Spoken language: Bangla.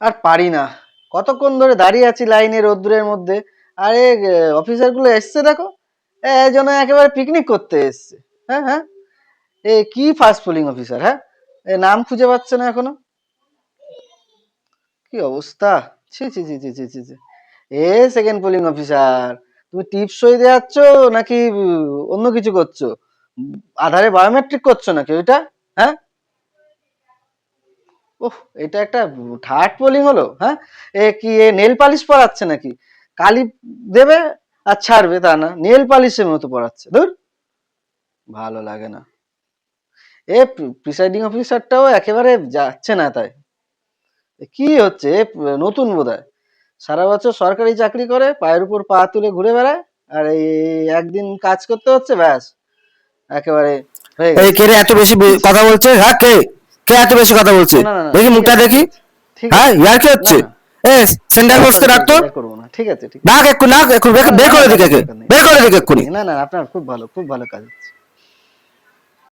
আর পারি না, কতক্ষণ ধরে দাঁড়িয়ে আছি লাইনে রোদ্দুরের মধ্যে। আরে অফিসার গুলো এসছে দেখো, যেন একেবারে পিকনিক করতে এসছে। হ্যাঁ হ্যাঁ, এ কি ফাস্ট পোলিং অফিসার, হ্যাঁ, এ নাম খুঁজে পাচ্ছে না এখনো, কি অবস্থা! ছি ছি ছি ছি ছি ছি ছি। এ সেকেন্ড পোলিং অফিসার, তুমি টিপস সই দেওয়াচ্ছ নাকি অন্য কিছু করছো? আধারে বায়োমেট্রিক করছো নাকি ওইটা? হ্যাঁ, ওহ, এটা একটা থার্ড পোলিং হলো, হ্যাঁ? কি নেল পালিশ পরাচ্ছে নাকি? কালি দেবে আর ছাড়বে, তা না, নেল পালিশের মতো পরাচ্ছে, ধুর, ভালো লাগে না। এ প্রিসাইডিং অফিসারটাও একেবারে যাচ্ছে না তাই। কি হচ্ছে নতুন বোধহয়, সারা বছর সরকারি চাকরি করে পায়ের উপর পা তুলে ঘুরে বেড়ায়, আর এই একদিন কাজ করতে হচ্ছে, ব্যাস একেবারে হয়ে এই গেছে। কে রে এত বেশি ইস, কথা বলছে? হ্যাঁ, কে কে এত বেশি কথা বলছে? ও না না না, দেখি ঠিক মুখটা আছে দেখি। ঠিক আছে ঠিক হ্যাঁ, আছে, ইয়ার কি না হচ্ছে? না, এ, সেন্টার আপনার বক্সে সাথে রাখতো। আর করবো না, ঠিক আছে ঠিক আছে, ডাক, একটু ডাক, একটু না বের না করে না, দিকে, দরকার নেই বের করে দরকার দিকে দরকার এক্ষুনি। নেই, না না, আপনার খুব ভালো কাজ হচ্ছে।